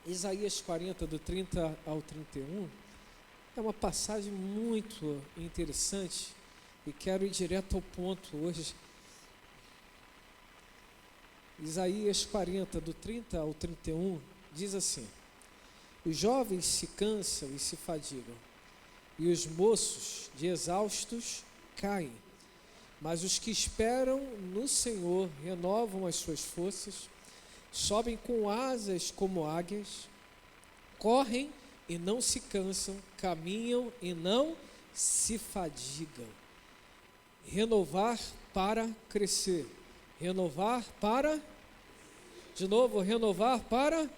Isaías 40, do 30 ao 31, é uma passagem muito interessante e quero ir direto ao ponto hoje. Isaías 40, do 30 ao 31, diz assim: os jovens se cansam e se fadigam, e os moços de exaustos caem, mas os que esperam no Senhor renovam as suas forças, sobem com asas como águias, correm e não se cansam, caminham e não se fadigam. Renovar para crescer. Renovar para... De novo, renovar para...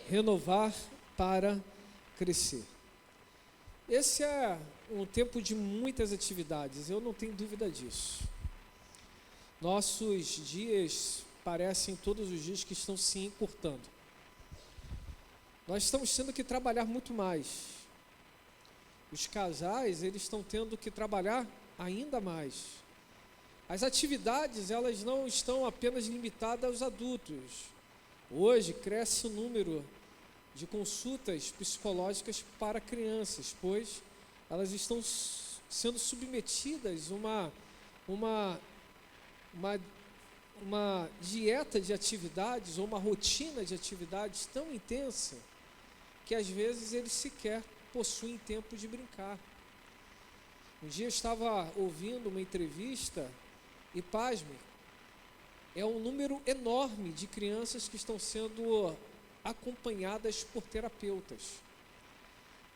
Renovar para crescer. Esse é um tempo de muitas atividades, eu não tenho dúvida disso. Nossos dias parecem todos os dias que estão se encurtando. Nós estamos tendo que trabalhar muito mais. Os casais, eles estão tendo que trabalhar ainda mais. As atividades, elas não estão apenas limitadas aos adultos. Hoje cresce o número de consultas psicológicas para crianças, pois elas estão sendo submetidas a uma dieta de atividades ou uma rotina de atividades tão intensa que às vezes eles sequer possuem tempo de brincar. Um dia eu estava ouvindo uma entrevista e, pasme, é um número enorme de crianças que estão sendo acompanhadas por terapeutas.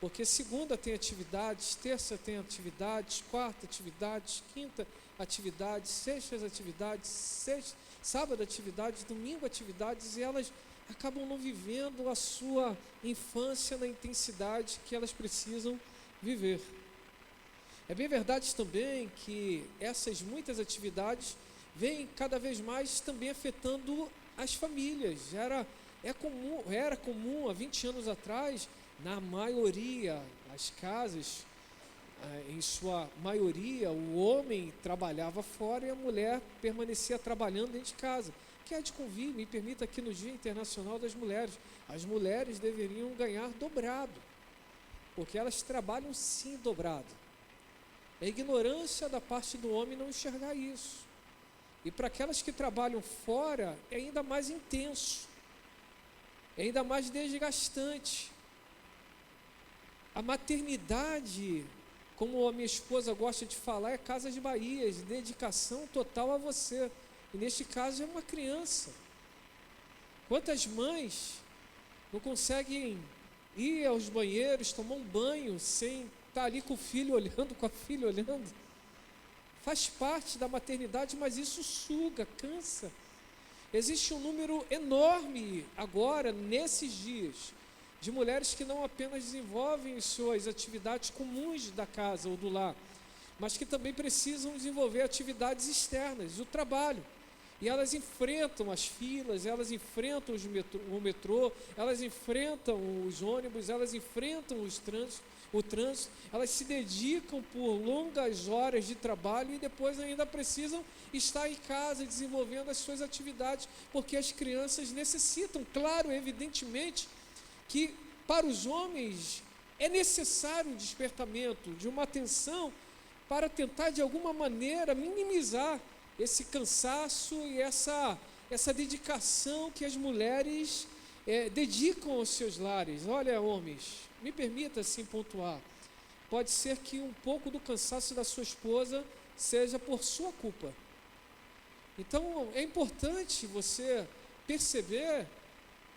Porque segunda tem atividades, terça tem atividades, quarta atividades, quinta atividades, sexta atividades, sábado atividades, domingo atividades, e elas acabam não vivendo a sua infância na intensidade que elas precisam viver. É bem verdade também que essas muitas atividades vêm cada vez mais também afetando as famílias. Era comum há 20 anos atrás, na maioria das casas, em sua maioria, o homem trabalhava fora e a mulher permanecia trabalhando dentro de casa. Que é de convívio, me permita, aqui no Dia Internacional das Mulheres, as mulheres deveriam ganhar dobrado, porque elas trabalham sim dobrado. É ignorância da parte do homem não enxergar isso. E para aquelas que trabalham fora, é ainda mais intenso, é ainda mais desgastante. A maternidade, como a minha esposa gosta de falar, é casa de Bahia, de dedicação total a você. E neste caso é uma criança. Quantas mães não conseguem ir aos banheiros, tomar um banho, sem estar ali com o filho olhando, com a filha olhando? Faz parte da maternidade, mas isso suga, cansa. Existe um número enorme agora, nesses dias, de mulheres que não apenas desenvolvem suas atividades comuns da casa ou do lar, mas que também precisam desenvolver atividades externas, o trabalho. E elas enfrentam as filas, elas enfrentam o metrô, elas enfrentam os ônibus, elas enfrentam o trânsito, elas se dedicam por longas horas de trabalho e depois ainda precisam estar em casa desenvolvendo as suas atividades, porque as crianças necessitam, claro, evidentemente, que para os homens é necessário um despertamento, de uma atenção para tentar de alguma maneira minimizar esse cansaço e essa dedicação que as mulheres dedicam aos seus lares. Olha, homens, me permita assim pontuar, pode ser que um pouco do cansaço da sua esposa seja por sua culpa. Então é importante você perceber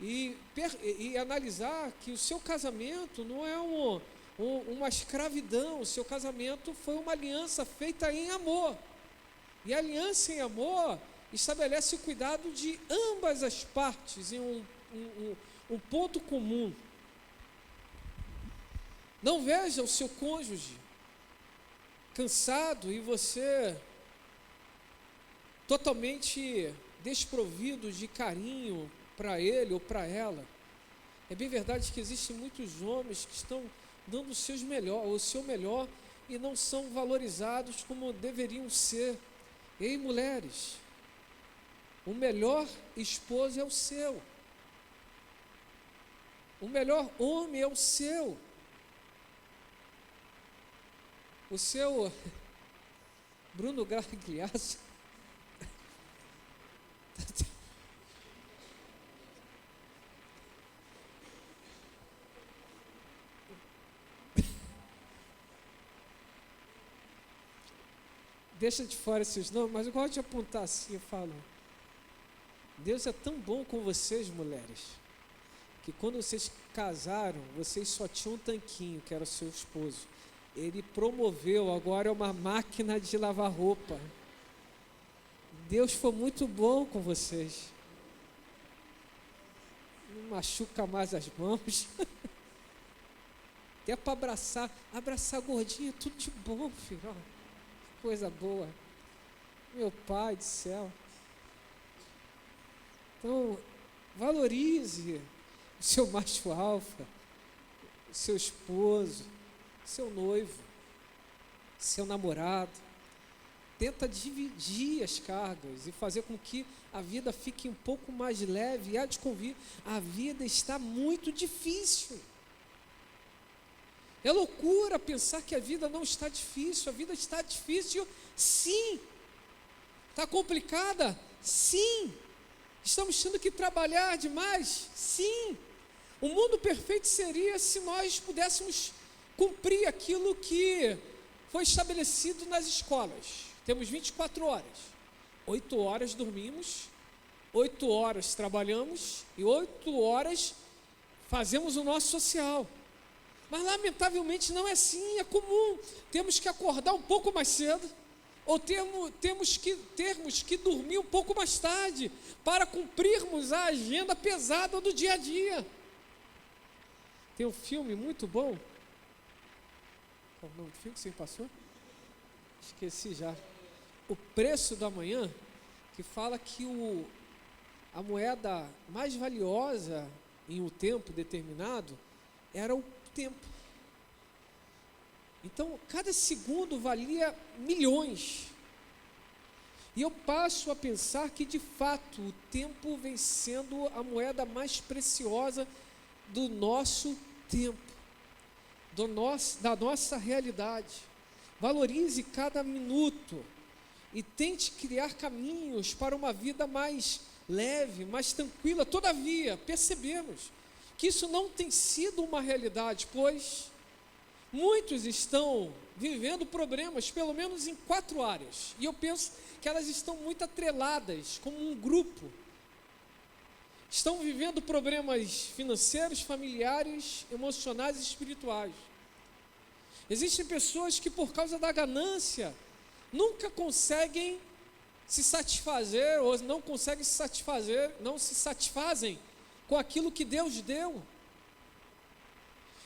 e analisar que o seu casamento não é uma escravidão, o seu casamento foi uma aliança feita em amor. E a aliança em amor estabelece o cuidado de ambas as partes em um ponto comum. Não veja o seu cônjuge cansado e você totalmente desprovido de carinho para ele ou para ela. É bem verdade que existem muitos homens que estão dando o seu melhor e não são valorizados como deveriam ser. Ei, mulheres, o melhor esposo é o seu. O melhor homem é o seu. O seu Bruno Gagliasso deixa de fora esses nomes, mas eu gosto de apontar assim, eu falo, Deus é tão bom com vocês, mulheres, que quando vocês casaram, vocês só tinham um tanquinho, que era o seu esposo. Ele promoveu, agora é uma máquina de lavar roupa. Deus foi muito bom com vocês. Não machuca mais as mãos. Até para abraçar gordinho, tudo de bom, filho. Ó, que coisa boa. Meu Pai do céu. Então, valorize o seu macho alfa, o seu esposo, seu noivo, seu namorado. Tenta dividir as cargas e fazer com que a vida fique um pouco mais leve. E há de convir, a vida está muito difícil. É loucura pensar que a vida não está difícil. A vida está difícil, sim. Está complicada? Sim. Estamos tendo que trabalhar demais? Sim. O mundo perfeito seria se nós pudéssemos cumprir aquilo que foi estabelecido nas escolas. Temos 24 horas. 8 horas dormimos, 8 horas trabalhamos e 8 horas fazemos o nosso social. Mas lamentavelmente não é assim, é comum. Temos que acordar um pouco mais cedo, ou termos que dormir um pouco mais tarde, para cumprirmos a agenda pesada do dia a dia. Tem um filme muito bom. Qual o nome do filme que você passou? Esqueci já. O Preço da Manhã, que fala que a moeda mais valiosa em um tempo determinado era o tempo. Então, cada segundo valia milhões. E eu passo a pensar que, de fato, o tempo vem sendo a moeda mais preciosa do nosso tempo, da nossa realidade. Valorize cada minuto e tente criar caminhos para uma vida mais leve, mais tranquila. Todavia, percebemos que isso não tem sido uma realidade, pois muitos estão vivendo problemas, pelo menos em 4 áreas, e eu penso que elas estão muito atreladas, como um grupo. Estão vivendo problemas financeiros, familiares, emocionais e espirituais. Existem pessoas que, por causa da ganância, nunca conseguem se satisfazer, ou não conseguem se satisfazer, não se satisfazem com aquilo que Deus deu.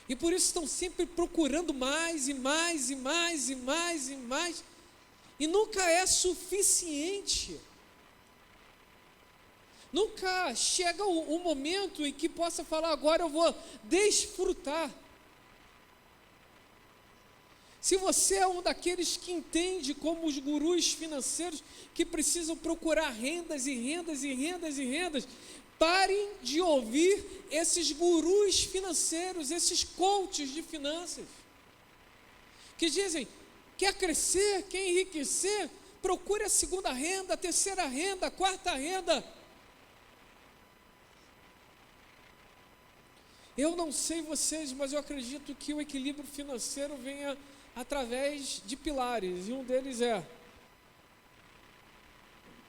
E por isso estão sempre procurando mais e mais e mais e mais e mais, e nunca é suficiente. Nunca chega o momento em que possa falar, agora eu vou desfrutar. Se você é um daqueles que entende como os gurus financeiros que precisam procurar rendas e rendas e rendas e rendas, parem de ouvir esses gurus financeiros, esses coaches de finanças, que dizem, quer crescer, quer enriquecer, procure a segunda renda, a terceira renda, a quarta renda. Eu não sei vocês, mas eu acredito que o equilíbrio financeiro venha através de pilares, e um deles é: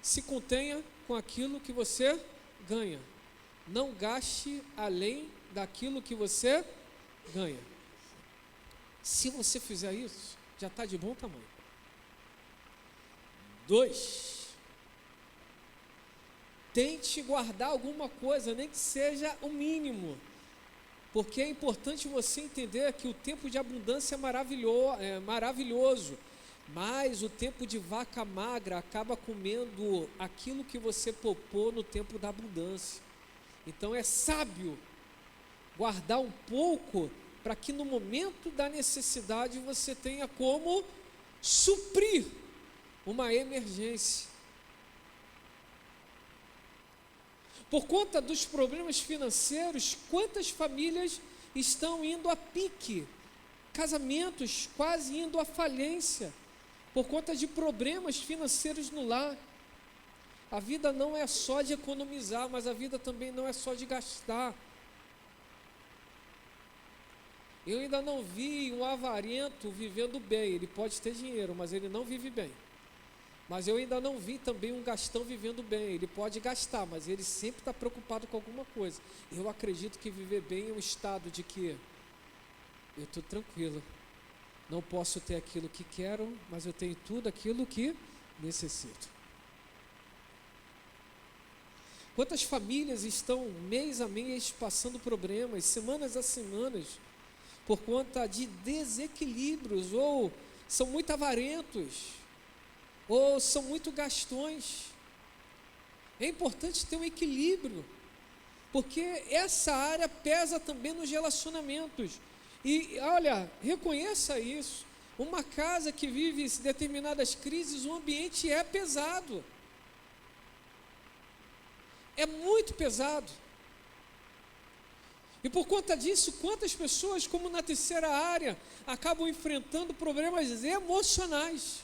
se contenha com aquilo que você ganha, não gaste além daquilo que você ganha. Se você fizer isso, já está de bom tamanho. 2, tente guardar alguma coisa, nem que seja o mínimo, porque é importante você entender que o tempo de abundância é maravilhoso, mas o tempo de vaca magra acaba comendo aquilo que você poupou no tempo da abundância. Então é sábio guardar um pouco para que no momento da necessidade você tenha como suprir uma emergência. Por conta dos problemas financeiros, quantas famílias estão indo a pique? Casamentos quase indo à falência, por conta de problemas financeiros no lar. A vida não é só de economizar, mas a vida também não é só de gastar. Eu ainda não vi um avarento vivendo bem. Ele pode ter dinheiro, mas ele não vive bem. Mas eu ainda não vi também um gastão vivendo bem. Ele pode gastar, mas ele sempre está preocupado com alguma coisa. Eu acredito que viver bem é um estado de que eu estou tranquilo. Não posso ter aquilo que quero, mas eu tenho tudo aquilo que necessito. Quantas famílias estão mês a mês passando problemas, semanas a semanas, por conta de desequilíbrios, ou são muito avarentos, ou são muito gastões. É importante ter um equilíbrio, porque essa área pesa também nos relacionamentos. E olha, reconheça isso. Uma casa que vive determinadas crises, o ambiente é pesado. É muito pesado. E por conta disso, quantas pessoas, como na terceira área, acabam enfrentando problemas emocionais.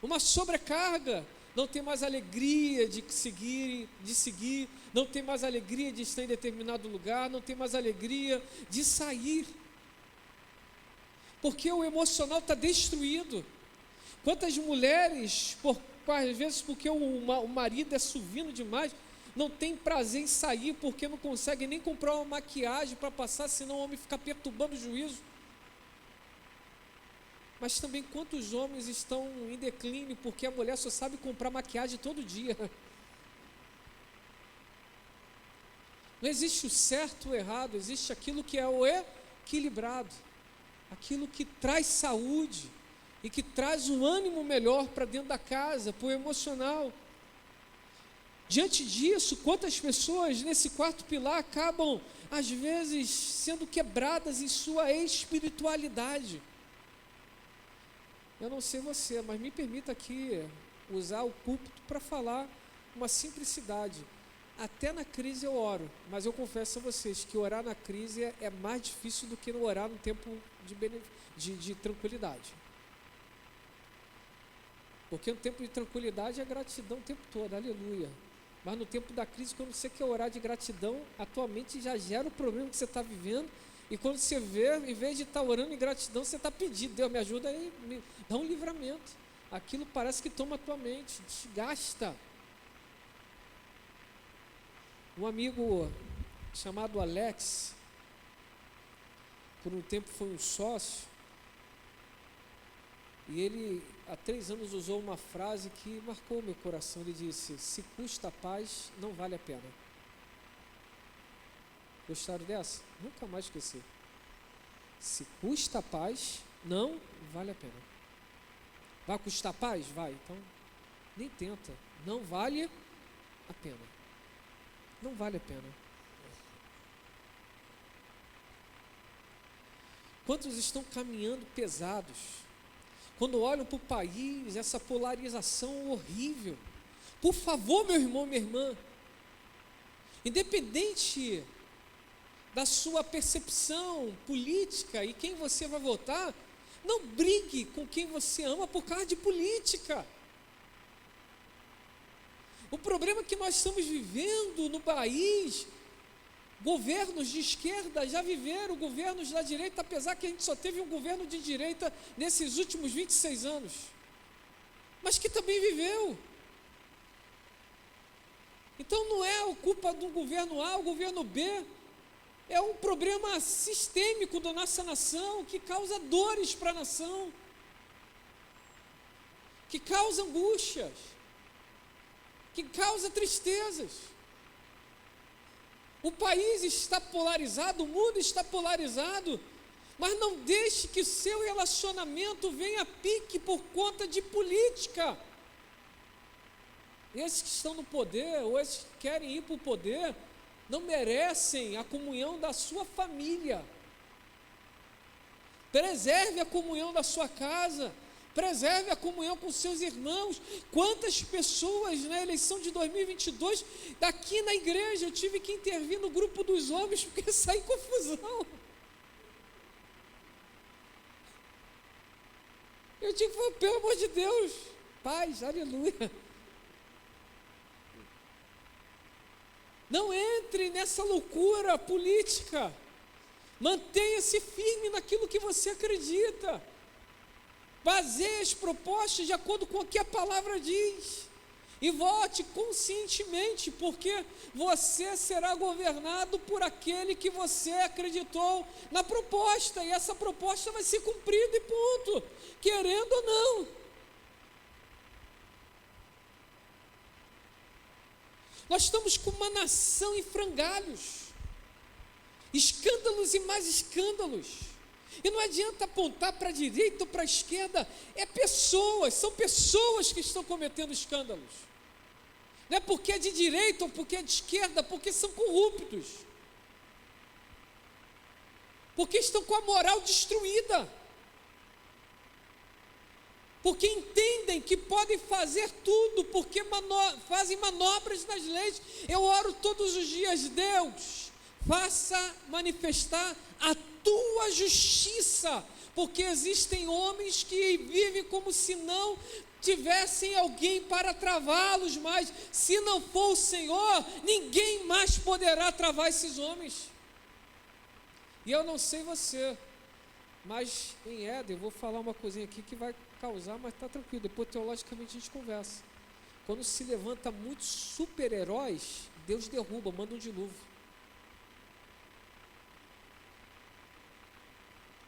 Uma sobrecarga, não tem mais alegria de seguir, não tem mais alegria de estar em determinado lugar, não tem mais alegria de sair. Porque o emocional está destruído. Quantas mulheres, às vezes porque o marido é suvino demais, não tem prazer em sair porque não consegue nem comprar uma maquiagem para passar, senão o homem fica perturbando o juízo. Mas também quantos homens estão em declínio porque a mulher só sabe comprar maquiagem todo dia. Não existe o certo ou o errado, existe aquilo que é o equilibrado, aquilo que traz saúde e que traz um ânimo melhor para dentro da casa, para o emocional. Diante disso, quantas pessoas nesse quarto pilar acabam, às vezes, sendo quebradas em sua espiritualidade. Eu não sei você, mas me permita aqui usar o púlpito para falar uma simplicidade. Até na crise eu oro, mas eu confesso a vocês que orar na crise é mais difícil do que orar no tempo de tranquilidade. Porque no tempo de tranquilidade é gratidão o tempo todo, aleluia. Mas no tempo da crise, quando você quer orar de gratidão, a tua mente já gera o problema que você está vivendo. E quando você vê, em vez de estar orando em gratidão, você está pedindo, Deus me ajuda aí, me dá um livramento. Aquilo parece que toma a tua mente, te gasta. Um amigo chamado Alex, por um tempo foi um sócio, e ele há 3 anos usou uma frase que marcou meu coração. Ele disse: se custa a paz, não vale a pena. Gostaram dessa? Nunca mais esqueci. Se custa a paz, não vale a pena. Vai custar a paz? Vai. Então, nem tenta. Não vale a pena. Não vale a pena. Quantos estão caminhando pesados? Quando olham para o país, essa polarização horrível. Por favor, meu irmão, minha irmã, independente da sua percepção política e quem você vai votar, não brigue com quem você ama por causa de política. O problema que nós estamos vivendo no país, governos de esquerda já viveram, governos da direita, apesar que a gente só teve um governo de direita nesses últimos 26 anos, mas que também viveu. Então não é a culpa do governo A, o governo B, é um problema sistêmico da nossa nação, que causa dores para a nação, que causa angústias, que causa tristezas. O país está polarizado, o mundo está polarizado, mas não deixe que seu relacionamento venha a pique por conta de política. Esses que estão no poder, ou esses que querem ir para o poder, não merecem a comunhão da sua família. Preserve a comunhão da sua casa, Preserve a comunhão com seus irmãos. Quantas pessoas na eleição de 2022, daqui na igreja, eu tive que intervir no grupo dos homens, porque saiu confusão. Eu tive que falar, pelo amor de Deus, paz, aleluia. Não entre nessa loucura política. Mantenha-se firme naquilo que você acredita. Baseie as propostas de acordo com o que a palavra diz. E vote conscientemente, porque você será governado por aquele que você acreditou na proposta. E essa proposta vai ser cumprida e ponto. Querendo ou não. Nós estamos com uma nação em frangalhos. Escândalos e mais escândalos. E não adianta apontar para a direita ou para a esquerda, são pessoas que estão cometendo escândalos. Não é porque é de direita ou porque é de esquerda, porque são corruptos. Porque estão com a moral destruída. Porque entendem que podem fazer tudo, porque fazem manobras nas leis. Eu oro todos os dias, Deus, faça manifestar a tua justiça, porque existem homens que vivem como se não tivessem alguém para travá-los, mas se não for o Senhor, ninguém mais poderá travar esses homens. E eu não sei você, mas em Éden, eu vou falar uma coisinha aqui que vai causar, mas está tranquilo, depois teologicamente a gente conversa. Quando se levanta muitos super-heróis, Deus derruba, manda um dilúvio.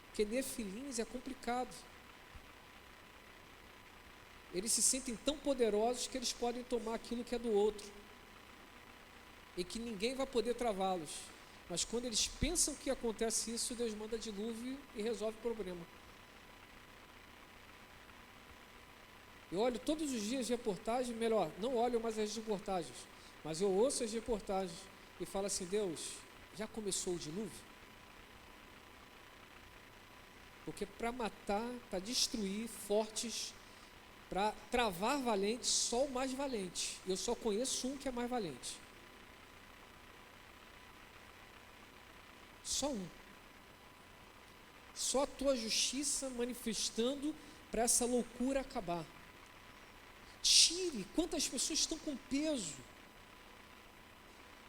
Porque nefilins é complicado. Eles se sentem tão poderosos que eles podem tomar aquilo que é do outro. E que ninguém vai poder travá-los. Mas quando eles pensam que acontece isso, Deus manda dilúvio e resolve o problema. Eu olho todos os dias reportagens, melhor, não olho mais as reportagens, mas eu ouço as reportagens e falo assim, Deus, já começou o dilúvio? Porque para matar, para destruir fortes, para travar valentes, só o mais valente. Eu só conheço um que é mais valente. Só um. Só a tua justiça manifestando para essa loucura acabar. Tire. Quantas pessoas estão com peso?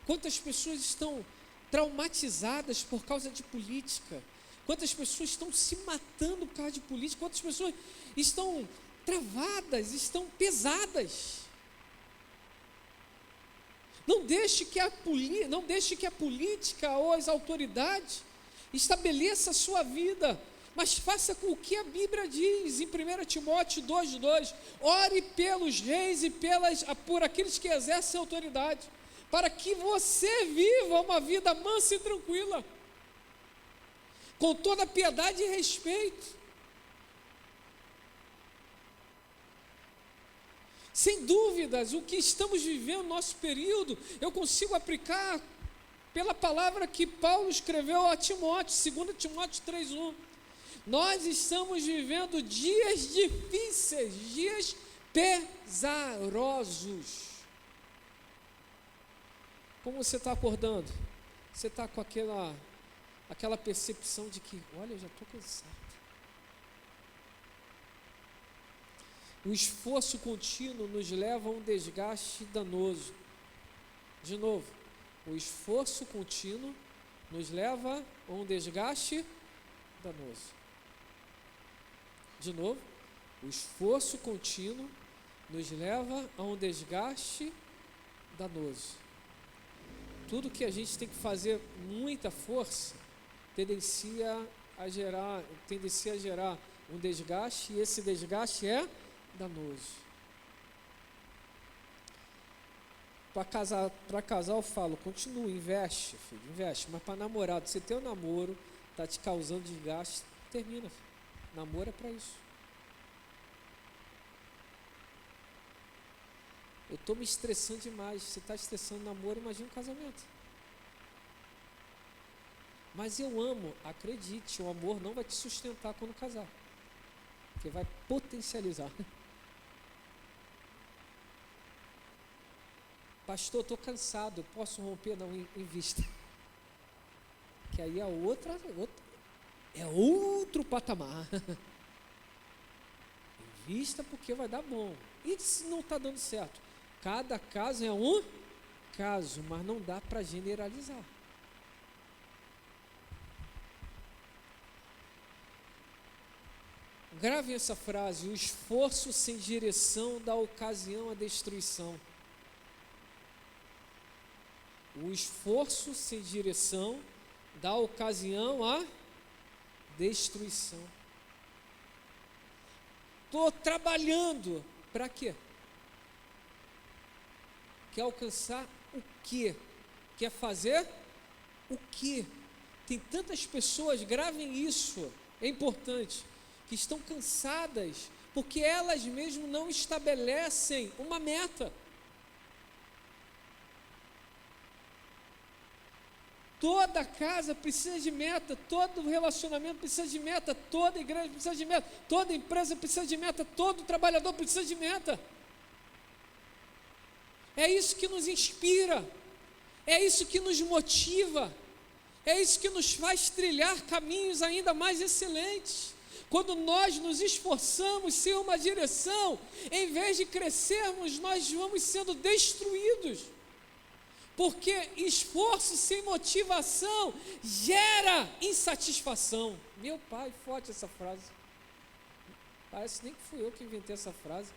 Quantas pessoas estão traumatizadas por causa de política? Quantas pessoas estão se matando por causa de política? Quantas pessoas estão travadas, estão pesadas? Não deixe que a política ou as autoridades estabeleça a sua vida, mas faça com o que a Bíblia diz em 1 Timóteo 2,2: ore pelos reis e por aqueles que exercem autoridade, para que você viva uma vida mansa e tranquila, com toda piedade e respeito. Sem dúvidas, o que estamos vivendo no nosso período, eu consigo aplicar pela palavra que Paulo escreveu a Timóteo, 2 Timóteo 3,1. Nós estamos vivendo dias difíceis, dias pesarosos. Como você está acordando? Você está com aquela percepção de que, olha, eu já estou cansado. O esforço contínuo nos leva a um desgaste danoso. De novo, o esforço contínuo nos leva a um desgaste danoso. De novo, o esforço contínuo nos leva a um desgaste danoso. Tudo que a gente tem que fazer muita força tendencia a gerar um desgaste, e esse desgaste é danoso. Para casal eu falo, continua, investe, filho, investe, mas para namorado, se teu namoro está te causando desgaste, termina, filho. Namoro é para isso. Eu estou me estressando demais. Você está estressando o namoro, imagina um casamento. Mas eu amo, acredite, o amor não vai te sustentar quando casar. Porque vai potencializar. Pastor, estou cansado, eu posso romper? Não, invista. Que aí é outro patamar. Invista porque vai dar bom. E se não está dando certo? Cada caso é um caso, mas não dá para generalizar. Gravem essa frase: o esforço sem direção dá ocasião à destruição. O esforço sem direção dá ocasião à destruição. Estou trabalhando para quê? Quer alcançar o quê? Quer fazer o quê? Tem tantas pessoas, gravem isso, é importante, que estão cansadas porque elas mesmas não estabelecem uma meta. Toda casa precisa de meta, todo relacionamento precisa de meta, toda igreja precisa de meta, toda empresa precisa de meta, todo trabalhador precisa de meta. É isso que nos inspira, é isso que nos motiva, é isso que nos faz trilhar caminhos ainda mais excelentes. Quando nós nos esforçamos sem uma direção, em vez de crescermos, nós vamos sendo destruídos. Porque esforço sem motivação gera insatisfação. Meu pai, forte essa frase. Parece nem que fui eu que inventei essa frase.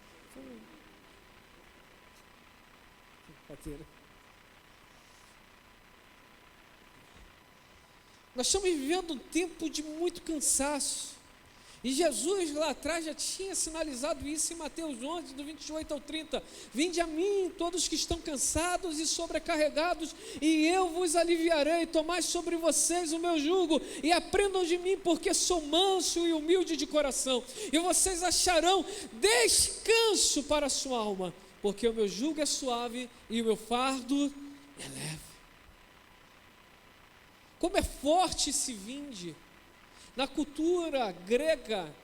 Nós estamos vivendo um tempo de muito cansaço. E Jesus lá atrás já tinha sinalizado isso em Mateus 11, do 28 ao 30. Vinde a mim, todos que estão cansados e sobrecarregados, e eu vos aliviarei. Tomai sobre vocês o meu jugo, e aprendam de mim, porque sou manso e humilde de coração. E vocês acharão descanso para a sua alma, porque o meu jugo é suave e o meu fardo é leve. Como é forte esse vinde! Na cultura grega,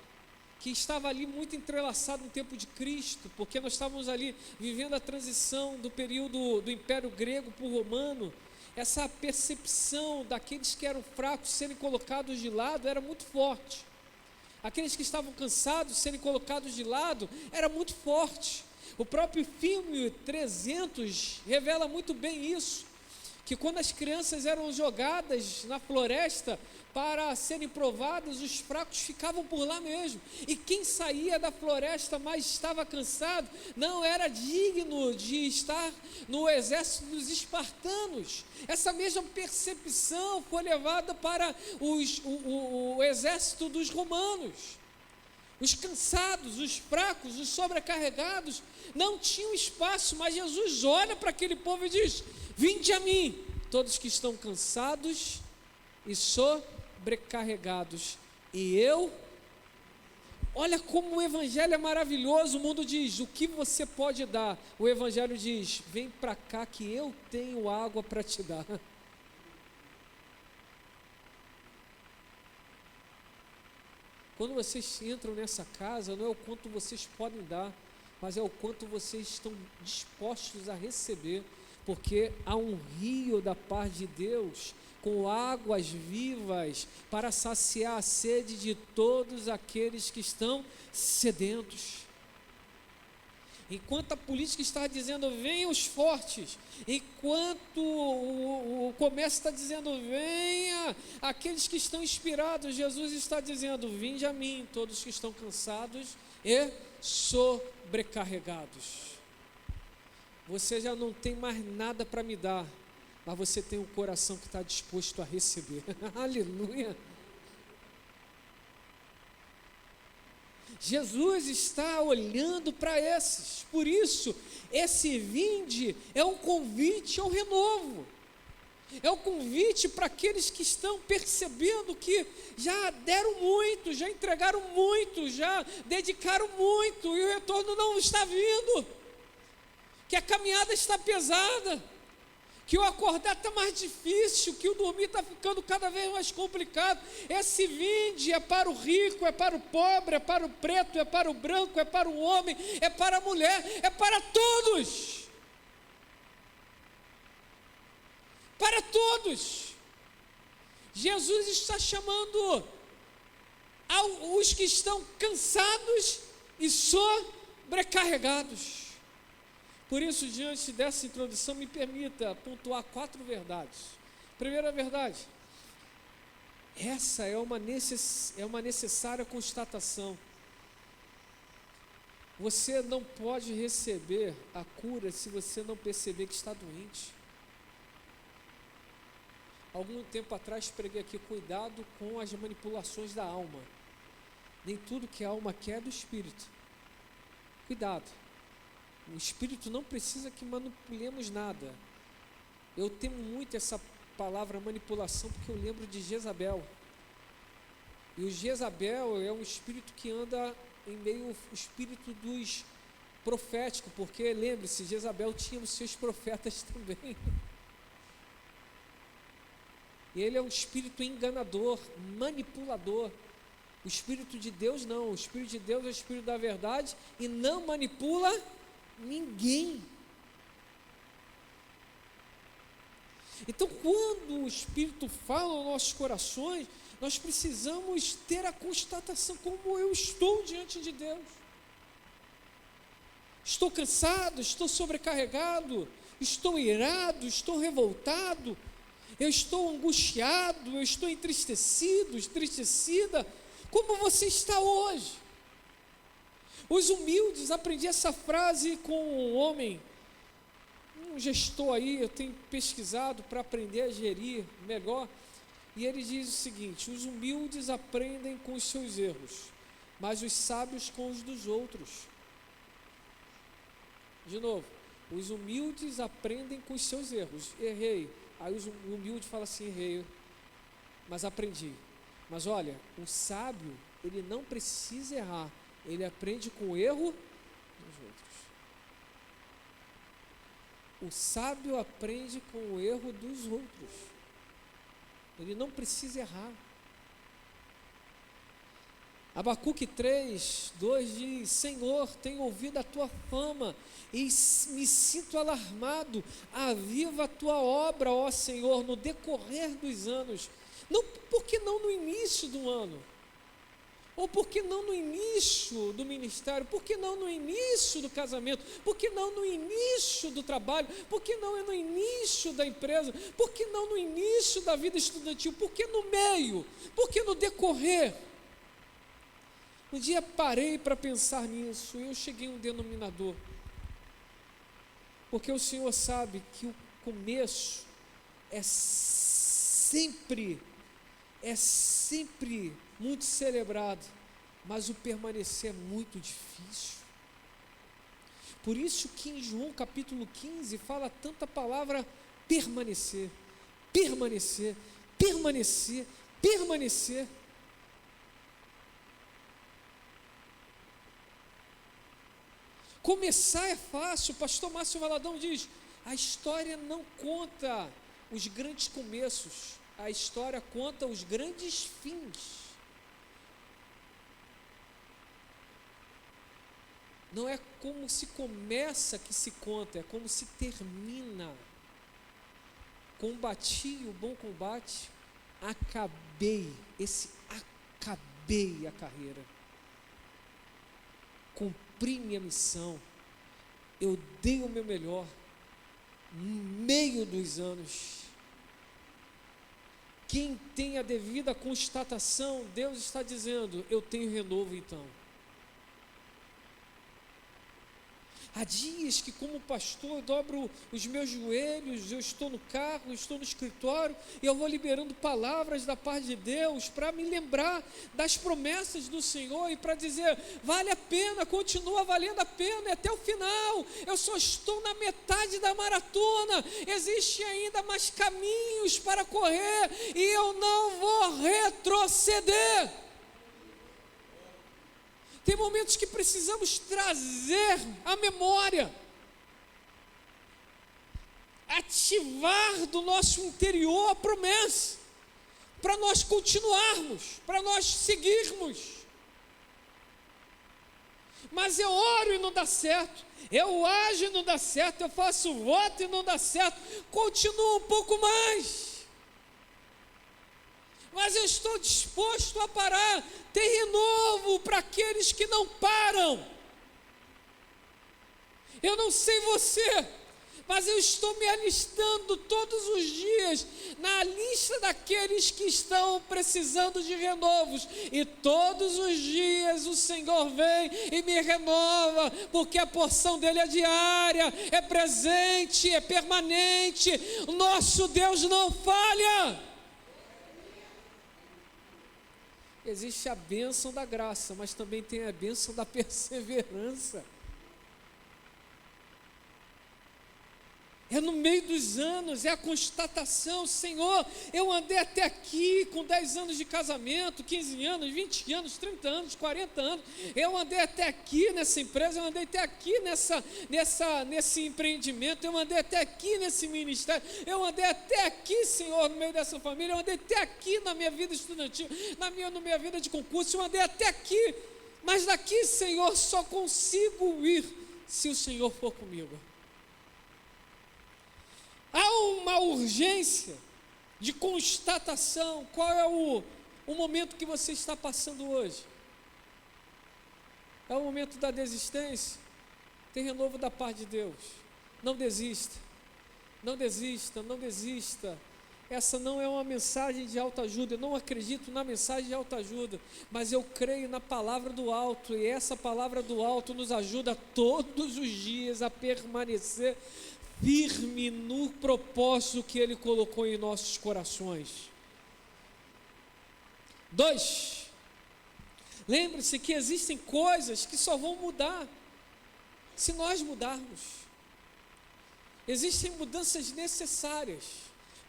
que estava ali muito entrelaçado no tempo de Cristo, porque nós estávamos ali vivendo a transição do período do Império Grego para o Romano, essa percepção daqueles que eram fracos serem colocados de lado era muito forte. Aqueles que estavam cansados serem colocados de lado era muito forte. O próprio filme 300 revela muito bem isso, que quando as crianças eram jogadas na floresta para serem provadas, os fracos ficavam por lá mesmo, e quem saía da floresta, mas estava cansado, não era digno de estar no exército dos espartanos. Essa mesma percepção foi levada para o exército dos romanos. Os cansados, os fracos, os sobrecarregados não tinham espaço, mas Jesus olha para aquele povo e diz: vinde a mim, todos que estão cansados e sobrecarregados, e eu... Olha como o Evangelho é maravilhoso. O mundo diz: o que você pode dar? O Evangelho diz: vem para cá que eu tenho água para te dar. Quando vocês entram nessa casa, não é o quanto vocês podem dar, mas é o quanto vocês estão dispostos a receber, porque há um rio da paz de Deus, com águas vivas, para saciar a sede de todos aqueles que estão sedentos. Enquanto a política está dizendo: venham os fortes, enquanto o comércio está dizendo: venha aqueles que estão inspirados, Jesus está dizendo: vinde a mim, todos que estão cansados e sobrecarregados. Você já não tem mais nada para me dar, mas você tem um coração que está disposto a receber. Aleluia! Jesus está olhando para esses. Por isso, esse vinde é um convite ao renovo. É um convite para aqueles que estão percebendo que já deram muito, já entregaram muito, já dedicaram muito, e o retorno não está vindo, que a caminhada está pesada, que o acordar está mais difícil, que o dormir está ficando cada vez mais complicado. Esse vinde é para o rico, é para o pobre, é para o preto, é para o branco, é para o homem, é para a mulher, é para todos. Para todos. Jesus está chamando os que estão cansados e sobrecarregados. Por isso, diante dessa introdução, me permita pontuar 4 verdades. Primeira verdade: essa é uma necessária constatação. Você não pode receber a cura se você não perceber que está doente. Algum tempo atrás preguei aqui: cuidado com as manipulações da alma. Nem tudo que a alma quer é do espírito. Cuidado. O espírito não precisa que manipulemos nada. Eu temo muito essa palavra manipulação, porque eu lembro de Jezabel. E o Jezabel é um espírito que anda em meio ao espírito dos proféticos, porque lembre-se, Jezabel tinha os seus profetas também. E ele é um espírito enganador, manipulador. O Espírito de Deus não. O Espírito de Deus é o Espírito da verdade e não manipula ninguém. Então, quando o Espírito fala aos nossos corações, nós precisamos ter a constatação: como eu estou diante de Deus. Estou cansado, estou sobrecarregado, estou irado, estou revoltado, eu estou angustiado, eu estou entristecido, entristecida. Como você está hoje? Os humildes, aprendi essa frase com um homem, um gestor aí, eu tenho pesquisado para aprender a gerir melhor, e ele diz o seguinte: os humildes aprendem com os seus erros, mas os sábios com os dos outros. De novo, os humildes aprendem com os seus erros. Errei. Aí o humilde fala assim: errei, mas aprendi. Mas olha, o sábio, ele não precisa errar, ele aprende com o erro dos outros. O sábio aprende com o erro dos outros. Ele não precisa errar. Abacuque 3:2 diz: Senhor, tenho ouvido a tua fama e me sinto alarmado. Aviva a tua obra, ó Senhor, no decorrer dos anos. Não, por que não no início do ano? Ou por que não no início do ministério? Por que não no início do casamento? Por que não no início do trabalho? Por que não no início da empresa? Por que não no início da vida estudantil? Por que no meio? Por que no decorrer? Um dia parei para pensar nisso e eu cheguei a um denominador. Porque o Senhor sabe que o começo é sempre muito celebrado, mas o permanecer é muito difícil. Por isso que em João capítulo 15 fala tanta palavra permanecer, permanecer, permanecer, permanecer. Começar é fácil. O pastor Márcio Valadão diz: a história não conta os grandes começos, a história conta os grandes fins. Não é como se começa que se conta, é como se termina. Combati o bom combate, acabei a carreira, cumpri minha missão, eu dei o meu melhor, no meio dos anos. Quem tem a devida constatação, Deus está dizendo: eu tenho renovo então. Há dias que, como pastor, eu dobro os meus joelhos, eu estou no carro, eu estou no escritório, e eu vou liberando palavras da parte de Deus para me lembrar das promessas do Senhor e para dizer: vale a pena, continua valendo a pena, até o final. Eu só estou na metade da maratona, existe ainda mais caminhos para correr e eu não vou retroceder. Tem momentos que precisamos trazer à memória ativar do nosso interior a promessa, para nós continuarmos, para nós seguirmos. Mas eu oro e não dá certo, eu ajo e não dá certo, eu faço voto e não dá certo, continuo um pouco mais. Mas eu estou disposto a parar. Tem renovo para aqueles que não param. Eu não sei você, mas eu estou me alistando todos os dias na lista daqueles que estão precisando de renovos, e todos os dias o Senhor vem e me renova, porque a porção dele é diária, é presente, é permanente. O nosso Deus não falha. Existe a bênção da graça, mas também tem a bênção da perseverança. É no meio dos anos, é a constatação: Senhor, eu andei até aqui com 10 anos de casamento, 15 anos, 20 anos, 30 anos, 40 anos, eu andei até aqui nessa empresa, eu andei até aqui nesse empreendimento, eu andei até aqui nesse ministério, eu andei até aqui, Senhor, no meio dessa família, eu andei até aqui na minha vida estudantil, na minha vida de concurso, eu andei até aqui, mas daqui, Senhor, só consigo ir se o Senhor for comigo. Há uma urgência de constatação. Qual é o momento que você está passando hoje? É o momento da desistência? Tem renovo da parte de Deus. Não desista, não desista, não desista. Essa não é uma mensagem de autoajuda. Eu não acredito na mensagem de autoajuda, mas eu creio na palavra do alto, e essa palavra do alto nos ajuda todos os dias a permanecer firme no propósito que Ele colocou em nossos corações. 2, lembre-se que existem coisas que só vão mudar se nós mudarmos. Existem mudanças necessárias.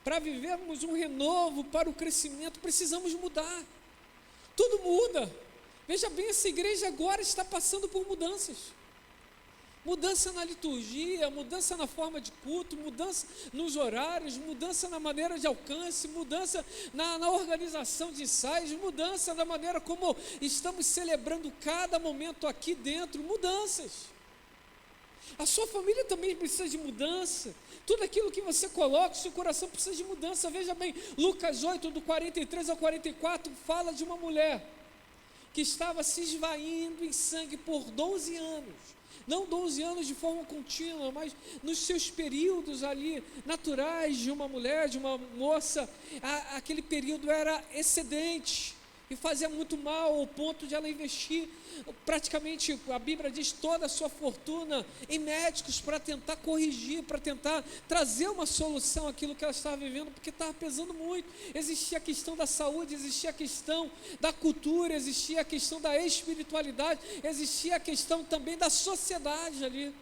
Para vivermos um renovo, para o crescimento, precisamos mudar. Tudo muda. Veja bem, essa igreja agora está passando por mudanças. Mudança na liturgia, mudança na forma de culto, mudança nos horários, mudança na maneira de alcance, mudança na organização de ensaios, mudança na maneira como estamos celebrando cada momento aqui dentro, mudanças. A sua família também precisa de mudança. Tudo aquilo que você coloca, o seu coração precisa de mudança. Veja bem, Lucas 8, do 43 ao 44, fala de uma mulher que estava se esvaindo em sangue por 12 anos. Não 12 anos de forma contínua, mas nos seus períodos ali naturais de uma mulher, de uma moça, aquele período era excedente e fazia muito mal, ao ponto de ela investir praticamente, a Bíblia diz, toda a sua fortuna em médicos para tentar corrigir, para tentar trazer uma solução àquilo que ela estava vivendo, porque estava pesando muito. Existia a questão da saúde, existia a questão da cultura, existia a questão da espiritualidade, existia a questão também da sociedade ali.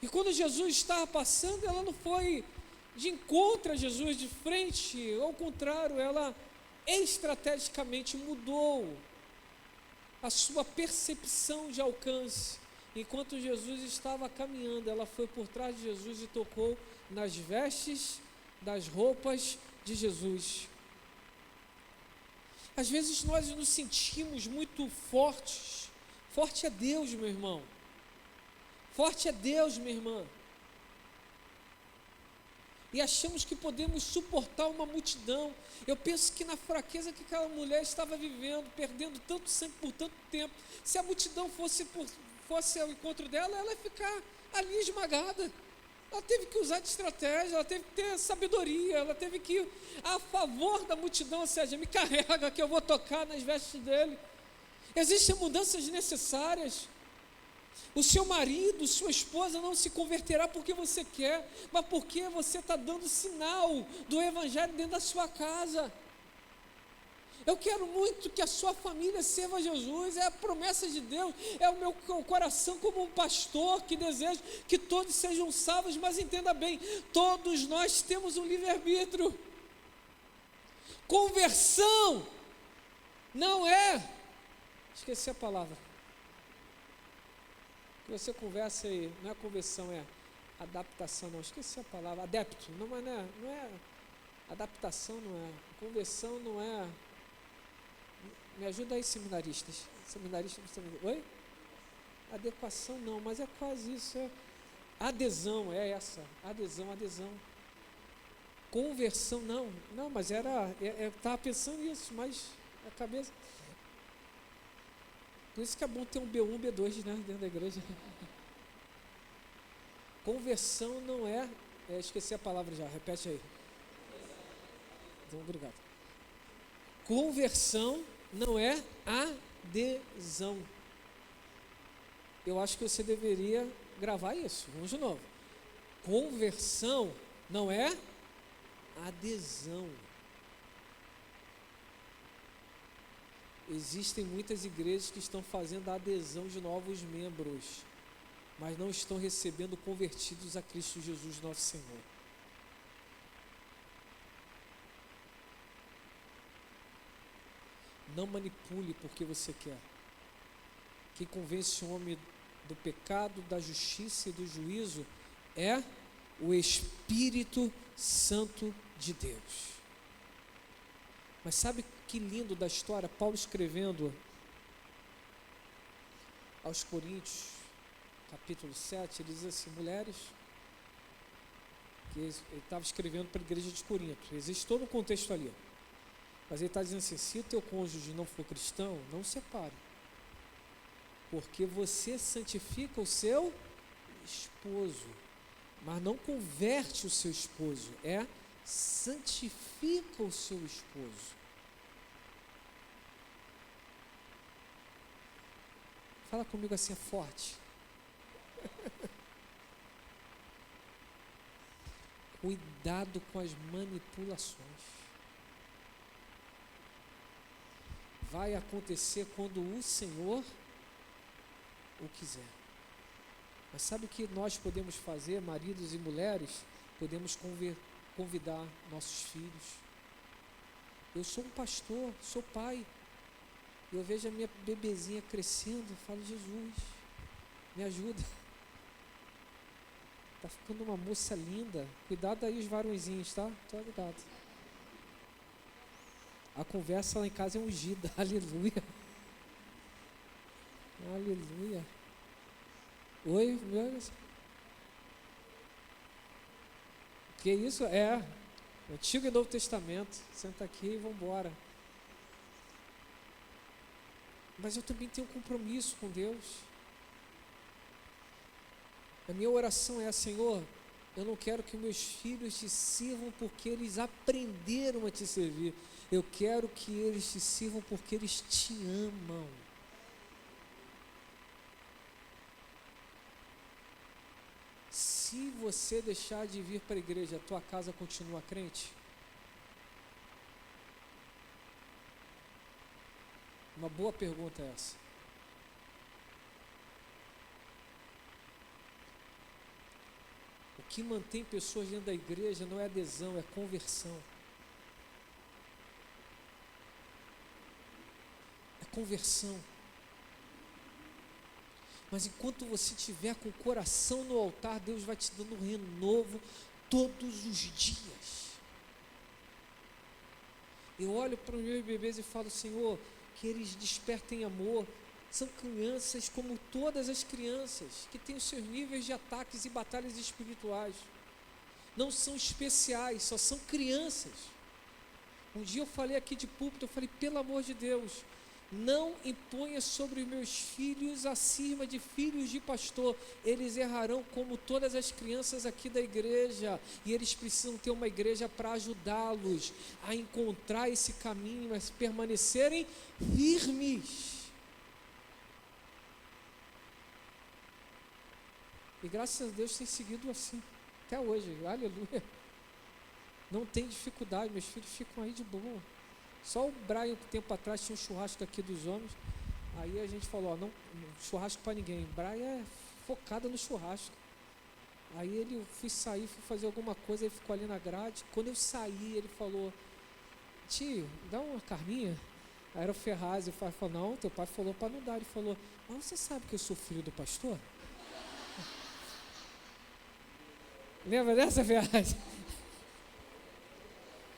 E quando Jesus estava passando, ela não foi de encontro a Jesus, de frente, ao contrário, ela estrategicamente mudou a sua percepção de alcance. Enquanto Jesus estava caminhando, ela foi por trás de Jesus e tocou nas vestes, das roupas de Jesus. Às vezes nós nos sentimos muito fortes. Forte é Deus, meu irmão. Forte é Deus, minha irmã. E achamos que podemos suportar uma multidão. Eu penso que na fraqueza que aquela mulher estava vivendo, perdendo tanto sangue por tanto tempo, se a multidão fosse ao encontro dela, ela ia ficar ali esmagada. Ela teve que usar de estratégia, ela teve que ter sabedoria, ela teve que ir a favor da multidão, ou seja, me carrega que eu vou tocar nas vestes dele. Existem mudanças necessárias. O seu marido, sua esposa não se converterá porque você quer, mas porque você está dando sinal do Evangelho dentro da sua casa. Eu quero muito que a sua família sirva a Jesus, é a promessa de Deus, é o meu coração como um pastor que deseja que todos sejam salvos, mas entenda bem, todos nós temos um livre-arbítrio. Conversão não é, esqueci a palavra, que você conversa aí, não é conversão, adaptação, não, esqueci a palavra, adepto, não, mas não é, adaptação não é, conversão não é, me ajuda aí, seminaristas, oi? Adequação não, mas é quase isso, é adesão, é essa, adesão. Conversão não, mas eu estava pensando nisso, mas a cabeça. Por isso que é bom ter um B1, B2, né, dentro da igreja. Conversão não esqueci a palavra já, repete aí. Então, obrigado. Conversão não é adesão. Eu acho que você deveria gravar isso. Vamos de novo. Conversão não é adesão. Existem muitas igrejas que estão fazendo a adesão de novos membros, mas não estão recebendo convertidos a Cristo Jesus, nosso Senhor. Não manipule porque você quer. Quem convence o homem do pecado, da justiça e do juízo é o Espírito Santo de Deus. Mas sabe que lindo da história? Paulo escrevendo aos Coríntios, capítulo 7, ele diz assim, mulheres, que ele estava escrevendo para a igreja de Corinto, existe todo um contexto ali, mas ele está dizendo assim, se o teu cônjuge não for cristão, não separe, porque você santifica o seu esposo, mas não converte o seu esposo, santifica o seu esposo. Fala comigo assim, é forte. Cuidado com as manipulações. Vai acontecer quando o Senhor o quiser. Mas sabe o que nós podemos fazer, maridos e mulheres? Podemos convidar nossos filhos. Eu sou um pastor, sou pai. Eu vejo a minha bebezinha crescendo, eu falo, Jesus, me ajuda. Está ficando uma moça linda. Cuidado aí os varõezinhos, tá? Tô ligado. A conversa lá em casa é ungida. Aleluia. Aleluia. Oi, meu. Que isso? Antigo e Novo Testamento. Senta aqui e vamos embora. Mas eu também tenho um compromisso com Deus. A minha oração é, Senhor, eu não quero que meus filhos te sirvam porque eles aprenderam a te servir. Eu quero que eles te sirvam porque eles te amam. Se você deixar de vir para a igreja, a tua casa continua crente? Uma boa pergunta é essa. O que mantém pessoas dentro da igreja não é adesão, é conversão. É conversão. Mas enquanto você estiver com o coração no altar, Deus vai te dando um renovo todos os dias. Eu olho para os meus bebês e falo, Senhor, que eles despertem amor. São crianças como todas as crianças, que têm os seus níveis de ataques e batalhas espirituais. Não são especiais, só são crianças. Um dia eu falei aqui de púlpito, eu falei, pelo amor de Deus, não imponha sobre os meus filhos acima de filhos de pastor. Eles errarão como todas as crianças aqui da igreja, e eles precisam ter uma igreja para ajudá-los a encontrar esse caminho, a permanecerem firmes. E graças a Deus tem seguido assim, até hoje, aleluia. Não tem dificuldade, meus filhos ficam aí de boa. Só o Brian, que tempo atrás tinha um churrasco aqui dos homens, aí a gente falou, não churrasco para ninguém. Brian é focado no churrasco. Aí fui fazer alguma coisa, ele ficou ali na grade. Quando eu saí, ele falou, tio, dá uma carninha. Aí era o Ferraz, o pai falou, não, teu pai falou para não dar. Ele falou, mas você sabe que eu sou filho do pastor? Lembra dessa viagem?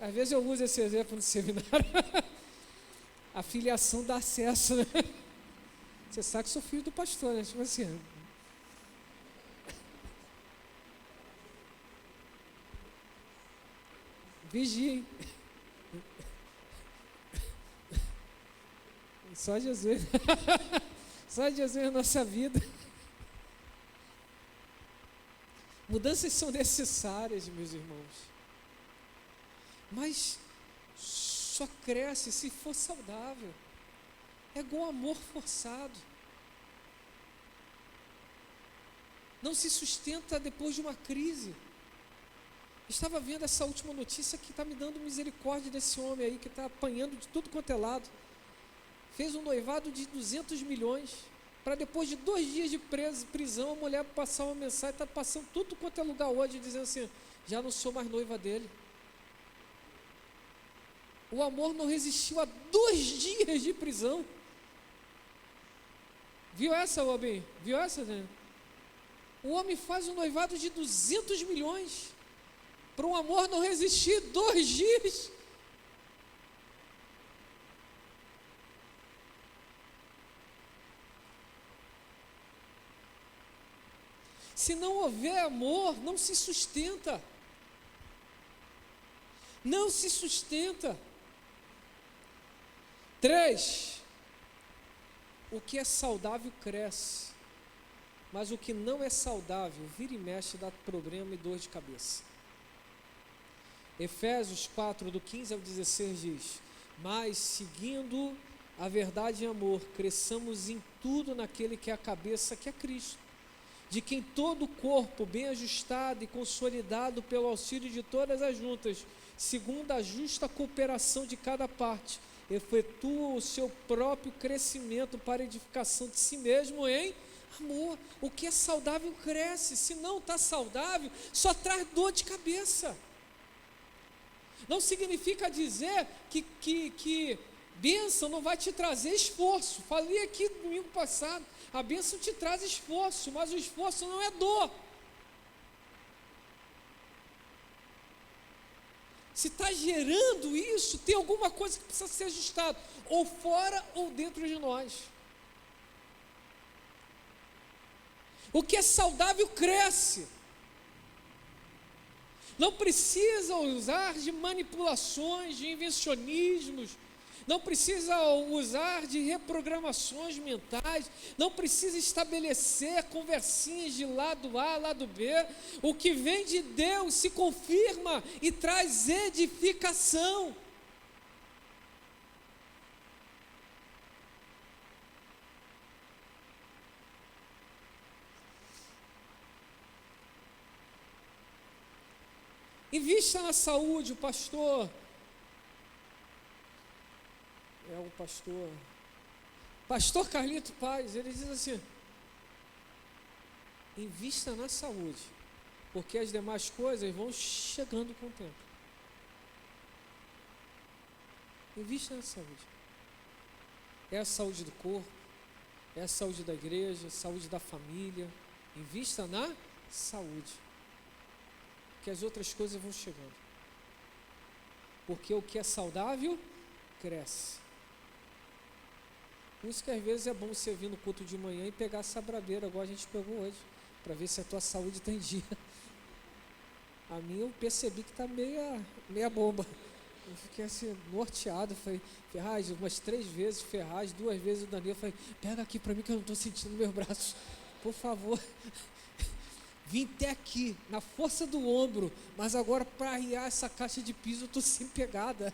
Às vezes eu uso esse exemplo no seminário. A filiação dá acesso, né? Você sabe que sou filho do pastor, né? Tipo assim. Vigiem. Só Jesus. Só Jesus na nossa vida. Mudanças são necessárias, meus irmãos. Mas só cresce se for saudável. É igual amor forçado. Não se sustenta depois de uma crise. Estava vendo essa última notícia que está me dando misericórdia desse homem aí que está apanhando de tudo quanto é lado. Fez um noivado de 200 milhões, para depois de 2 dias de prisão, a mulher passar uma mensagem, está passando tudo quanto é lugar hoje, dizendo assim, já não sou mais noiva dele. O amor não resistiu a 2 dias de prisão. Viu essa, Robin? Viu essa, né? O homem faz um noivado de 200 milhões, para um amor não resistir 2 dias. Se não houver amor, não se sustenta. Não se sustenta. 3. O que é saudável cresce, mas o que não é saudável, vira e mexe, dá problema e dor de cabeça. Efésios 4, do 15 ao 16 diz, mas seguindo a verdade em amor, cresçamos em tudo naquele que é a cabeça, que é Cristo, de quem todo o corpo, bem ajustado e consolidado pelo auxílio de todas as juntas, segundo a justa cooperação de cada parte, efetua o seu próprio crescimento para a edificação de si mesmo em amor. O que é saudável cresce, se não está saudável, só traz dor de cabeça. Não significa dizer que bênção não vai te trazer esforço. Falei aqui no domingo passado, a bênção te traz esforço, mas o esforço não é dor. Se está gerando isso, tem alguma coisa que precisa ser ajustada, ou fora ou dentro de nós. O que é saudável cresce. Não precisa usar de manipulações, de invencionismos, não precisa usar de reprogramações mentais, não precisa estabelecer conversinhas de lado A, lado B. O que vem de Deus se confirma e traz edificação. Invista na saúde, o pastor Carlito Paz, ele diz assim, invista na saúde, porque as demais coisas vão chegando com o tempo. Invista na saúde. É a saúde do corpo, é a saúde da igreja, saúde da família. Invista na saúde, que as outras coisas vão chegando. Porque o que é saudável cresce. Por isso que às vezes é bom você vir no culto de manhã e pegar essa brabeira, igual a gente pegou hoje, para ver se a tua saúde está em dia. A minha eu percebi que está meia bomba. Eu fiquei assim, norteado. Falei, Ferraz, umas 3 vezes, Ferraz, 2 vezes o Daniel. Falei, pega aqui para mim que eu não estou sentindo meus braços, por favor. Vim até aqui, na força do ombro, mas agora para arriar essa caixa de piso eu estou sem pegada.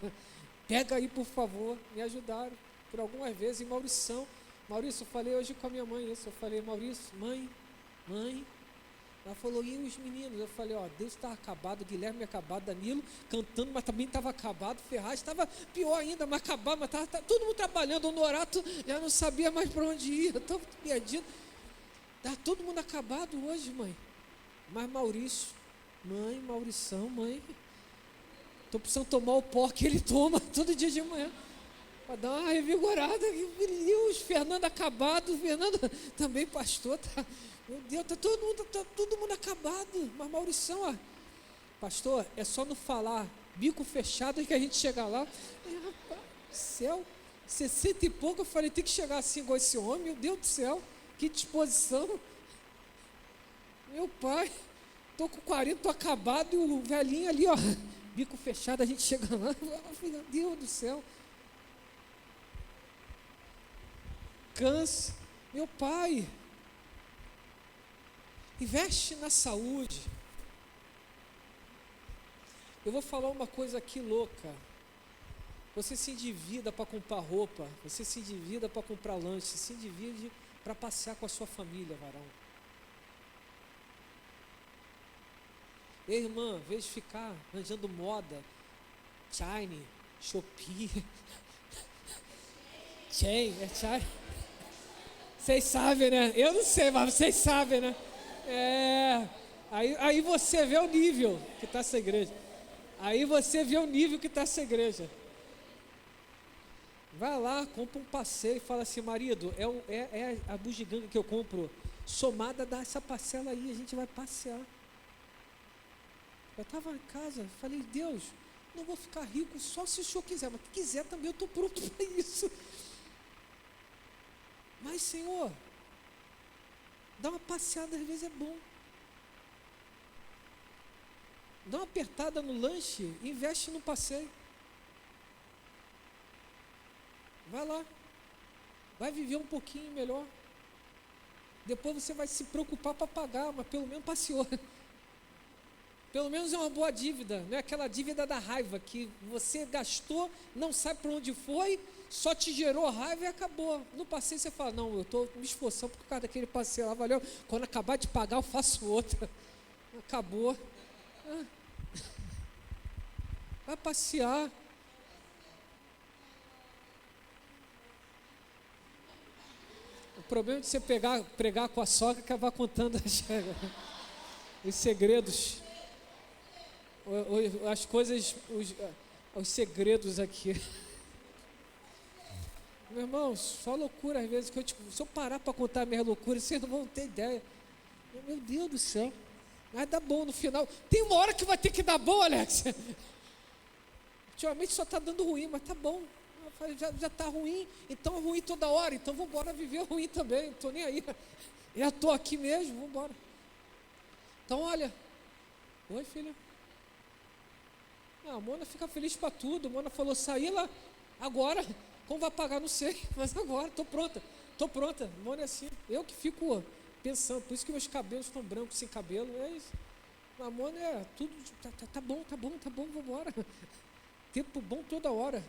Pega aí, por favor. Me ajudaram por algumas vezes. E Maurício, eu falei hoje com a minha mãe isso. Eu falei, Maurício, mãe. Ela falou, e os meninos? Eu falei, Deus estava acabado, Guilherme acabado, Danilo cantando, mas também estava acabado, Ferraz estava pior ainda, mas acabado, mas estava todo mundo trabalhando. O Norato já não sabia mais para onde ir, eu estava perdido. Está todo mundo acabado hoje, mãe. Mas Maurição, mãe, estou precisando tomar o pó que ele toma todo dia de manhã. Para dar uma revigorada. Meu Deus, Fernando acabado, Fernando também pastor, tá? Meu Deus, tá todo mundo acabado. Mas Maurição, ó, pastor, é só não falar bico fechado que a gente chega lá. Rapaz do céu, 60 e pouco, eu falei, tem que chegar assim igual esse homem, meu Deus do céu, que disposição. Meu pai, tô com 40, tô acabado, e o velhinho ali, ó, bico fechado, a gente chega lá, meu Deus do céu. Cansa. Meu pai, investe na saúde. Eu vou falar uma coisa aqui louca. Você se endivida para comprar roupa, você se endivida para comprar lanche, se endivide para passear com a sua família, varão. Ei, irmã, em vez de ficar arranjando moda, Chine, Shopee, Chain, é Chine. Vocês sabem, né? Eu não sei, mas vocês sabem, né? Aí você vê o nível que está essa igreja. Aí você vê o nível que está essa igreja. Vai lá, compra um passeio e fala assim, marido, é a bugiganga que eu compro, somada dá essa parcela aí, a gente vai passear. Eu estava em casa, falei, Deus, não vou ficar rico só se o senhor quiser, mas se quiser também eu estou pronto para isso. Mas, Senhor, dá uma passeada às vezes é bom. Dá uma apertada no lanche, investe no passeio. Vai lá, vai viver um pouquinho melhor. Depois você vai se preocupar para pagar, mas pelo menos passeou. Pelo menos é uma boa dívida, não é aquela dívida da raiva, que você gastou, não sabe para onde foi, só te gerou raiva e acabou. No passeio você fala, não, eu estou me esforçando por causa daquele passeio lá, valeu, quando acabar de pagar eu faço outra. Acabou. Vai passear. O problema de você pregar com a sogra, acabar contando os segredos, as coisas, os segredos aqui. Meu irmão, só loucura às vezes, se eu parar para contar minhas loucuras, vocês não vão ter ideia. Meu Deus do céu, mas dá bom no final. Tem uma hora que vai ter que dar bom, Alex. Ultimamente só está dando ruim, mas tá bom. Já está ruim, então é ruim toda hora, então vamos embora viver ruim também, não estou nem aí, já estou aqui mesmo, vamos embora. Então olha, oi filha, a Mona fica feliz para tudo, a Mona falou, saí lá, agora, como vai pagar, não sei, mas agora, estou pronta, a Mona é assim, eu que fico pensando, por isso que meus cabelos estão brancos, sem cabelo, é isso, a Mona é tudo, tá bom, vamos embora, tempo bom toda hora.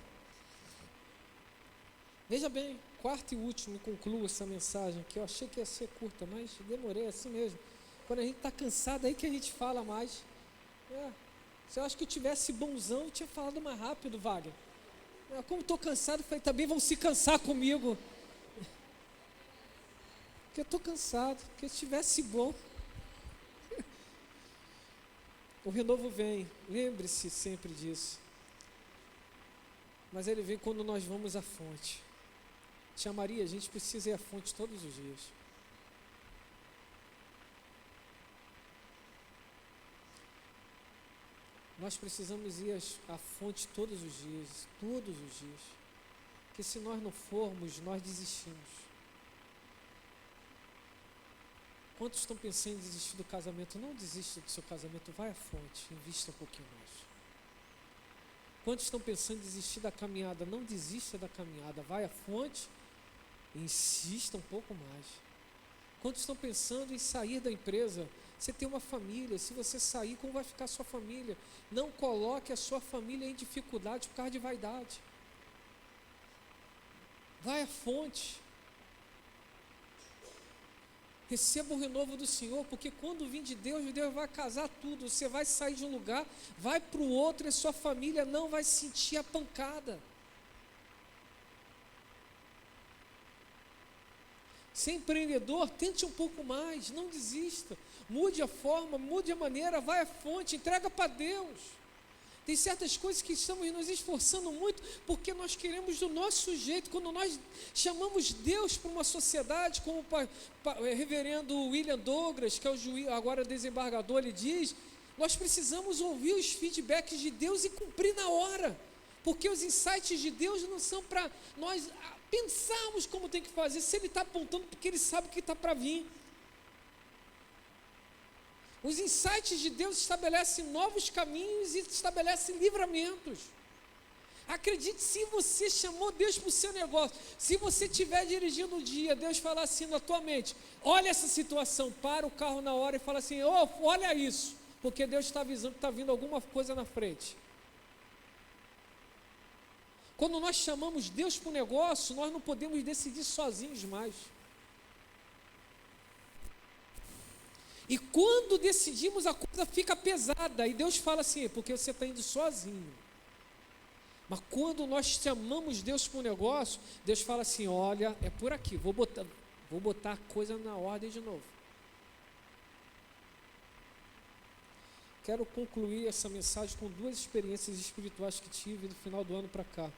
Veja bem, quarto e último, concluo essa mensagem, que eu achei que ia ser curta, mas demorei assim mesmo. Quando a gente está cansado, aí que a gente fala mais. Se eu acho que eu tivesse bonzão, eu tinha falado mais rápido, Wagner. Como estou cansado, falei, também vão se cansar comigo. Porque eu estou cansado, porque se tivesse bom. O renovo vem, lembre-se sempre disso. Mas ele vem quando nós vamos à fonte. Tia Maria, a gente precisa ir à fonte todos os dias. Nós precisamos ir à fonte todos os dias, porque se nós não formos, nós desistimos. Quantos estão pensando em desistir do casamento? Não desista do seu casamento, vai à fonte, invista um pouquinho mais. Quantos estão pensando em desistir da caminhada? Não desista da caminhada, vai à fonte e insista um pouco mais. Quantos estão pensando em sair da empresa? Você tem uma família, se você sair, como vai ficar a sua família? Não coloque a sua família em dificuldade por causa de vaidade. Vai à fonte. Receba o renovo do Senhor, porque quando vir de Deus vai casar tudo. Você vai sair de um lugar, vai para o outro e a sua família não vai sentir a pancada. Ser empreendedor, tente um pouco mais, não desista. Mude a forma, mude a maneira, vai à fonte, entrega para Deus. Tem certas coisas que estamos nos esforçando muito porque nós queremos do nosso jeito. Quando nós chamamos Deus para uma sociedade, como o reverendo William Douglas, que é o juiz, agora desembargador, ele diz, nós precisamos ouvir os feedbacks de Deus e cumprir na hora. Porque os insights de Deus não são para nós pensarmos como tem que fazer, se Ele está apontando porque Ele sabe o que está para vir. Os insights de Deus estabelecem novos caminhos e estabelecem livramentos. Acredite, se você chamou Deus para o seu negócio, se você estiver dirigindo o dia, Deus falar assim na tua mente, olha essa situação, para o carro na hora e fala assim, olha isso, porque Deus está avisando que está vindo alguma coisa na frente. Quando nós chamamos Deus para o negócio, nós não podemos decidir sozinhos mais. E quando decidimos, a coisa fica pesada. E Deus fala assim, porque você está indo sozinho. Mas quando nós chamamos Deus para um negócio, Deus fala assim, olha, é por aqui, vou botar a coisa na ordem de novo. Quero concluir essa mensagem com 2 experiências espirituais que tive do final do ano para cá.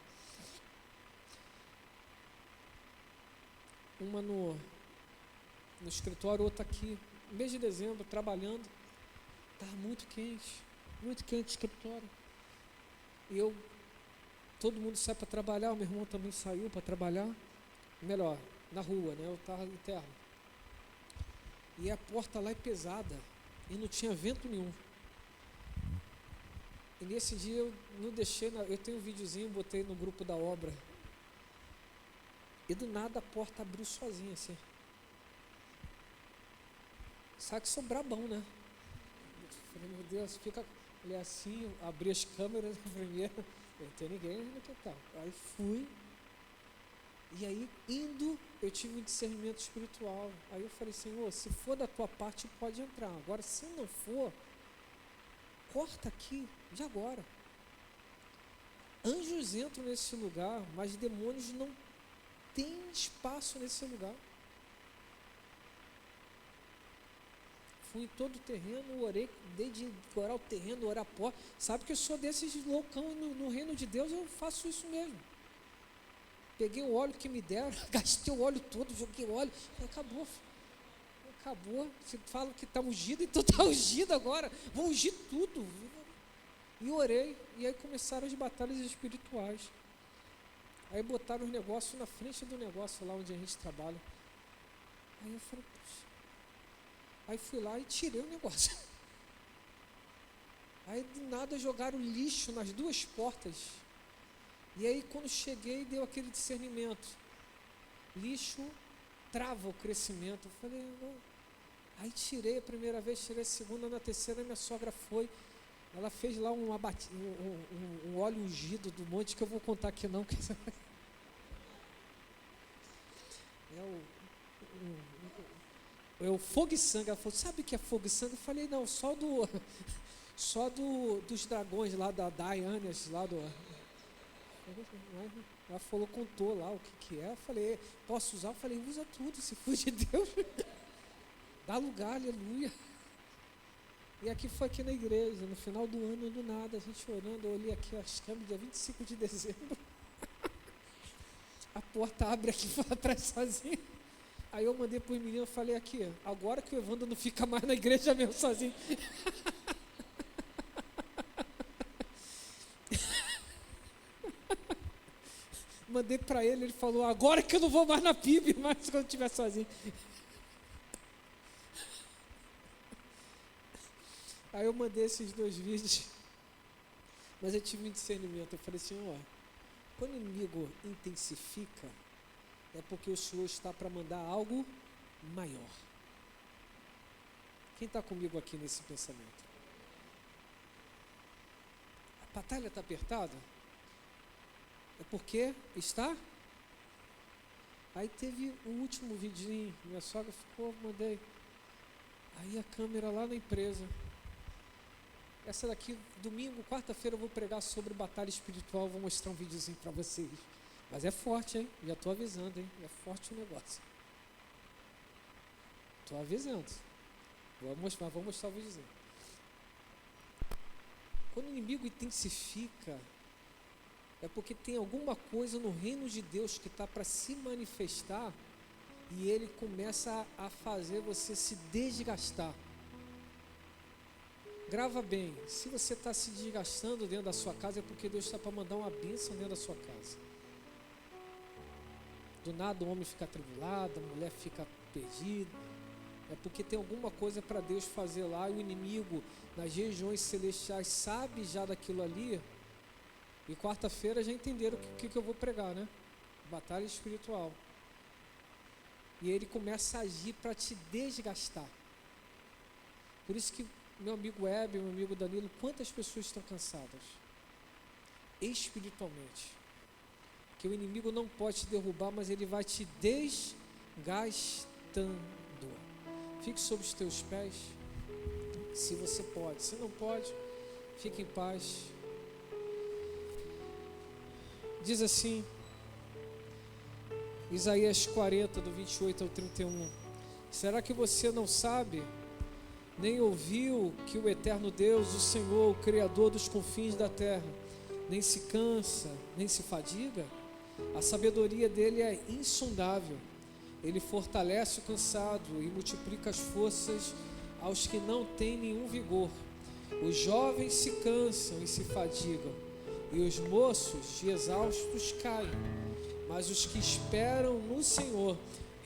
Uma no escritório, outra aqui. Mês de dezembro, trabalhando, estava muito quente o escritório. E todo mundo sai para trabalhar, o meu irmão também saiu para trabalhar, melhor, na rua, né? Eu estava interno. E a porta lá é pesada, e não tinha vento nenhum. E nesse dia eu não deixei, eu tenho um videozinho, botei no grupo da obra. E do nada a porta abriu sozinha assim. Sabe que sou brabão, né? Falei, meu Deus, olhei assim, abri as câmeras primeiro, não tem ninguém, no que tal. Aí fui, e aí indo, eu tive um discernimento espiritual. Aí eu falei, Senhor, se for da tua parte, pode entrar. Agora, se não for, corta aqui, de agora. Anjos entram nesse lugar, mas demônios não têm espaço nesse lugar. Fui em todo o terreno, orei, desde orar o terreno, orar a porta. Sabe que eu sou desses loucão no reino de Deus, eu faço isso mesmo. Peguei o óleo que me deram, gastei o óleo todo, joguei óleo, acabou. Se fala que está ungido, então está ungido agora, vou ungir tudo. E orei, e aí começaram as batalhas espirituais. Aí botaram os negócios na frente do negócio lá onde a gente trabalha. Aí eu falei, puxa. Aí fui lá e tirei o negócio. Aí do nada jogaram lixo nas 2 portas. E aí quando cheguei deu aquele discernimento. Lixo trava o crescimento. Eu falei, não. Aí tirei a primeira vez, tirei a segunda, na terceira minha sogra foi. Ela fez lá um óleo ungido do monte que eu vou contar aqui não. É o fogo e sangue. Ela falou, sabe o que é fogo e sangue? Eu falei, não, só dos dragões lá, da Dianas, lá do... Ela falou, contou lá o que é. Eu falei, posso usar? Eu falei, usa tudo, se for de Deus. Dá lugar, aleluia. E aqui foi aqui na igreja, no final do ano, do nada, a gente orando, eu olhei aqui, acho que é dia 25 de dezembro. A porta abre aqui para trás sozinha. Aí eu mandei para os meninos, eu falei aqui, agora que o Evandro não fica mais na igreja mesmo sozinho. Mandei para ele falou, agora que eu não vou mais na PIB, mais quando eu estiver sozinho. Aí eu mandei esses 2 vídeos, mas eu tive um discernimento, eu falei assim, quando o inimigo intensifica, é porque o Senhor está para mandar algo maior. Quem está comigo aqui nesse pensamento? A batalha está apertada? É porque está? Aí teve o último vidinho, minha sogra ficou, mandei. Aí a câmera lá na empresa. Essa daqui, domingo, quarta-feira eu vou pregar sobre batalha espiritual, vou mostrar um videozinho para vocês. Mas é forte, hein? Já estou avisando, hein? É forte o negócio. Estou avisando. Vou mostrar o videozinho. Quando o inimigo intensifica, é porque tem alguma coisa no reino de Deus que está para se manifestar e ele começa a fazer você se desgastar. Grava bem, se você está se desgastando dentro da sua casa, é porque Deus está para mandar uma bênção dentro da sua casa. Do nada o homem fica atribulado, a mulher fica perdida, é porque tem alguma coisa para Deus fazer lá, e o inimigo nas regiões celestiais sabe já daquilo ali. E quarta-feira já entenderam o que eu vou pregar, né? Batalha espiritual. E ele começa a agir para te desgastar. Por isso que meu amigo Heber, meu amigo Danilo, quantas pessoas estão cansadas? Espiritualmente. Que o inimigo não pode te derrubar, mas ele vai te desgastando. Fique sobre os teus pés, se você pode. Se não pode, fique em paz. Diz assim, Isaías 40, do 28 ao 31. Será que você não sabe, nem ouviu que o eterno Deus, o Senhor, o Criador dos confins da terra, nem se cansa, nem se fadiga? A sabedoria dele é insondável. Ele fortalece o cansado e multiplica as forças aos que não têm nenhum vigor. Os jovens se cansam e se fadigam, e os moços de exaustos caem. Mas os que esperam no Senhor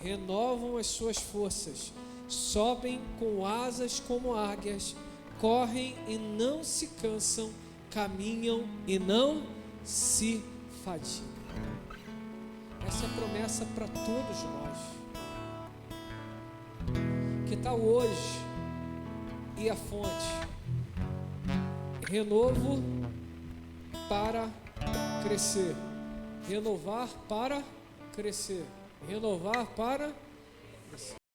renovam as suas forças, sobem com asas como águias, correm e não se cansam, caminham e não se fadigam. Essa é a promessa para todos nós. Que tal hoje ir à fonte? Renovo para crescer. Renovar para crescer. Renovar para crescer.